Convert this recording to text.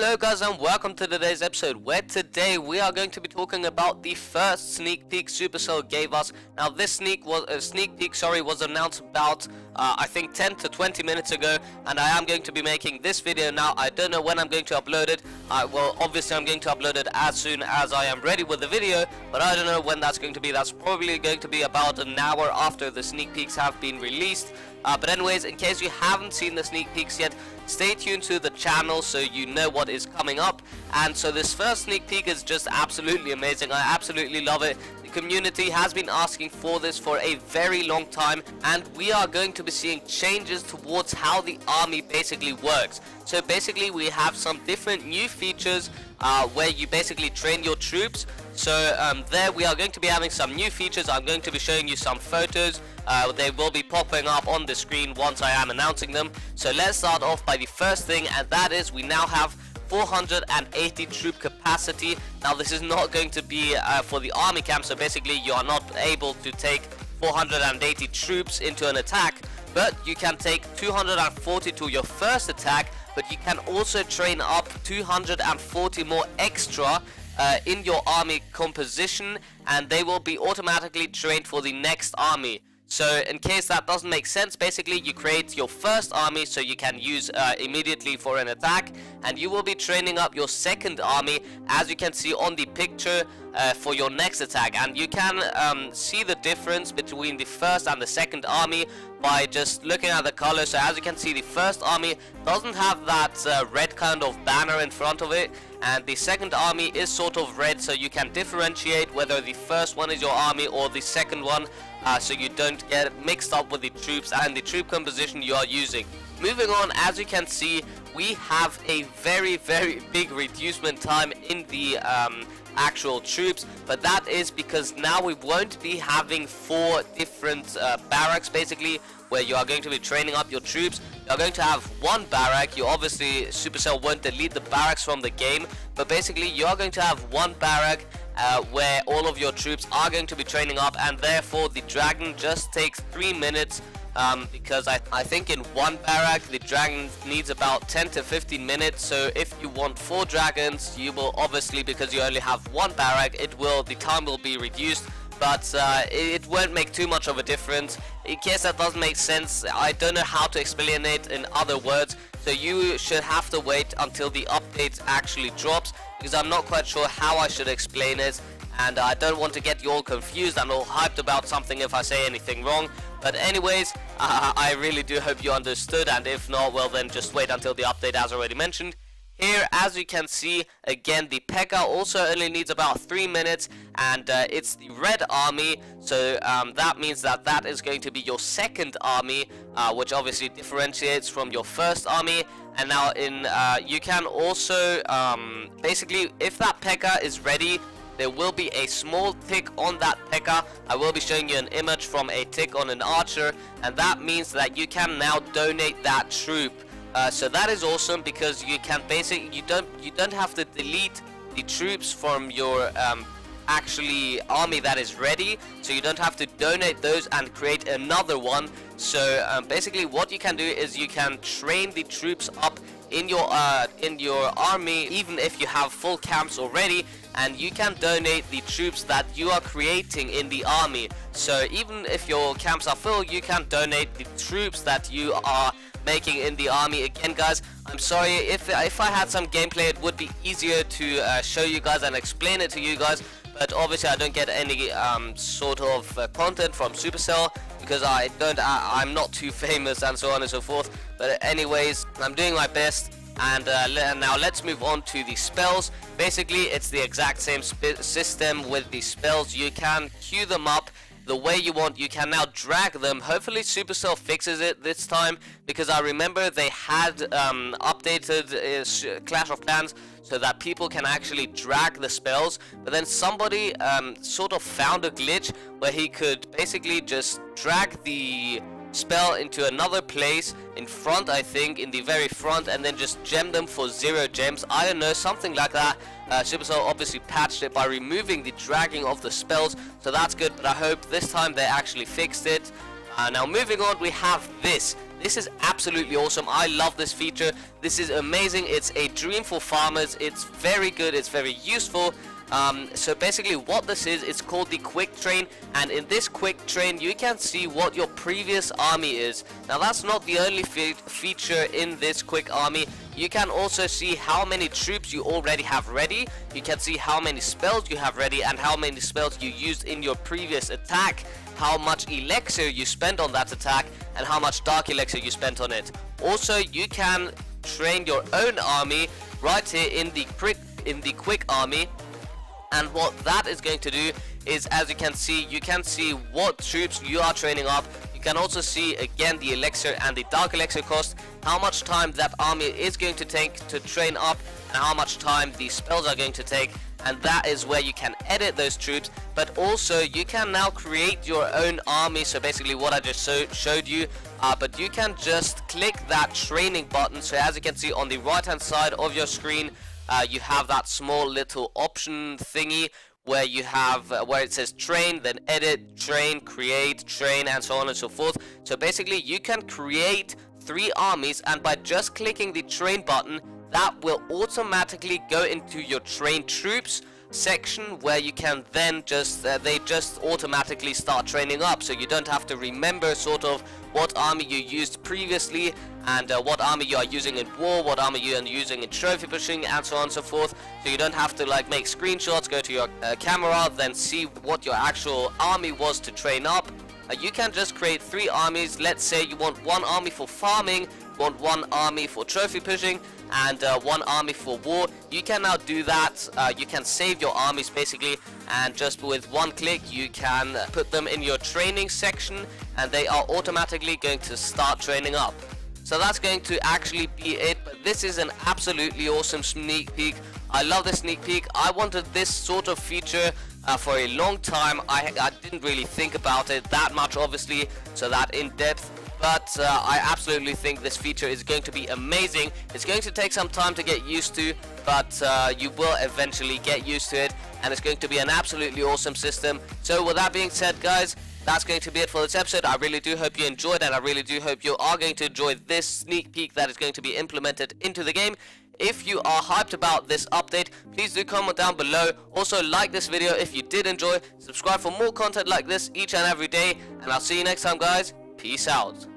Hello guys and welcome to today's episode, where today we are going to be talking about the first sneak peek Supercell gave us. Now this sneak peek was announced about I think 10 to 20 minutes ago, and I am going to be making this video now. I don't know when I'm going to upload it. Well, obviously I'm going to upload it as soon as I am ready with the video, but I don't know when that's going to be. That's probably going to be about an hour after the sneak peeks have been released. But anyways, in case you haven't seen the sneak peeks yet, stay tuned to the channel so you know what is coming up. And so this first sneak peek is just absolutely amazing. I absolutely love it. The community has been asking for this for a very long time, and we are going to be seeing changes towards how the army basically works. So basically we have some different new features where you basically train your troops. So there we are going to be having some new features. I'm going to be showing you some photos. They will be popping up on the screen once I am announcing them. So let's start off by the first thing, and that is we now have 480 troop capacity. Now this is not going to be for the army camp, so basically you are not able to take 480 troops into an attack, but you can take 240 to your first attack, but you can also train up 240 more extra in your army composition, and they will be automatically trained for the next army. So in case that doesn't make sense, basically you create your first army so you can use immediately for an attack, and you will be training up your second army, as you can see on the picture, for your next attack. And you can see the difference between the first and the second army by just looking at the color. So as you can see, the first army doesn't have that red kind of banner in front of it, and the second army is sort of red, so you can differentiate whether the first one is your army or the second one, so you don't get mixed up with the troops and the troop composition you are using. Moving on, as you can see, we have a very big reducement time in the actual troops, but that is because now we won't be having 4 different barracks basically where you are going to be training up your troops. You are going to have one barrack. You obviously, Supercell won't delete the barracks from the game, but basically you are going to have one barrack where all of your troops are going to be training up, and therefore the dragon just takes 3 minutes, because I think in one barrack the dragon needs about 10 to 15 minutes. So if you want 4 dragons, you will obviously, because you only have one barrack, the time will be reduced, but it won't make too much of a difference. In case that doesn't make sense, I don't know how to explain it in other words, so you should have to wait until the update actually drops, because I'm not quite sure how I should explain it, and I don't want to get you all confused and all hyped about something if I say anything wrong. But anyways, I really do hope you understood, and if not, well then just wait until the update as already mentioned. Here, as you can see, again, the P.E.K.K.A. also only needs about 3 minutes, and it's the red army, so that means that is going to be your second army, which obviously differentiates from your first army. And now you can also, basically, if that P.E.K.K.A. is ready, there will be a small tick on that P.E.K.K.A. I will be showing you an image from a tick on an archer, and that means that you can now donate that troop. So that is awesome, because you can basically you don't have to delete the troops from your actually army that is ready, so you don't have to donate those and create another one. So basically what you can do is you can train the troops up in your army even if you have full camps already, and you can donate the troops that you are creating in the army. So even if your camps are full, you can donate the troops that you are making in the army. Again guys, I'm sorry if I had some gameplay, it would be easier to show you guys and explain it to you guys, but obviously I don't get any sort of content from Supercell, because I'm not too famous and so on and so forth. But anyways, I'm doing my best. And now let's move on to the spells. Basically it's the exact same system with the spells. You can queue them up the way you want. You can now drag them. Hopefully Supercell fixes it this time, because I remember they had updated Clash of Clans so that people can actually drag the spells, but then somebody sort of found a glitch where he could basically just drag the spell into another place in front, I think in the very front, and then just gem them for 0 gems. I don't know, something like that. Supercell obviously patched it by removing the dragging of the spells, so that's good, but I hope this time they actually fixed it. Now moving on, we have this. This is absolutely awesome. I love this feature. This is amazing. It's a dream for farmers. It's very good. It's very useful. So basically what this is, it's called the quick train, and in this quick train you can see what your previous army is. Now that's not the only feature in this quick army. You can also see how many troops you already have ready. You can see how many spells you have ready and how many spells you used in your previous attack, how much elixir you spent on that attack, and how much dark elixir you spent on it. Also, you can train your own army right here in the quick army. And what that is going to do is, as you can see what troops you are training up. You can also see again the elixir and the dark elixir cost, how much time that army is going to take to train up, and how much time the spells are going to take. And that is where you can edit those troops, but also you can now create your own army. So basically what I just showed you, but you can just click that training button. So as you can see on the right hand side of your screen, you have that small little option thingy where you have where it says train, then edit, train, create, train, and so on and so forth. So basically you can create 3 armies, and by just clicking the train button, that will automatically go into your train troops section, where you can then just they just automatically start training up. So you don't have to remember sort of what army you used previously, and what army you are using in war, what army you are using in trophy pushing, and so on and so forth. So you don't have to like make screenshots, go to your camera, then see what your actual army was to train up. You can just create 3 armies. Let's say you want 1 army for farming, want 1 army for trophy pushing, and 1 army for war. You can now do that. You can save your armies basically, and just with 1 click you can put them in your training section, and they are automatically going to start training up. So that's going to actually be it. But this is an absolutely awesome sneak peek. I love this sneak peek. I wanted this sort of feature for a long time. I didn't really think about it that much, obviously, so that in depth. But I absolutely think this feature is going to be amazing. It's going to take some time to get used to, but you will eventually get used to it, and it's going to be an absolutely awesome system. So with that being said, guys, that's going to be it for this episode. I really do hope you enjoyed, and I really do hope you are going to enjoy this sneak peek that is going to be implemented into the game. If you are hyped about this update, please do comment down below. Also, like this video if you did enjoy. Subscribe for more content like this each and every day, and I'll see you next time, guys. Peace out.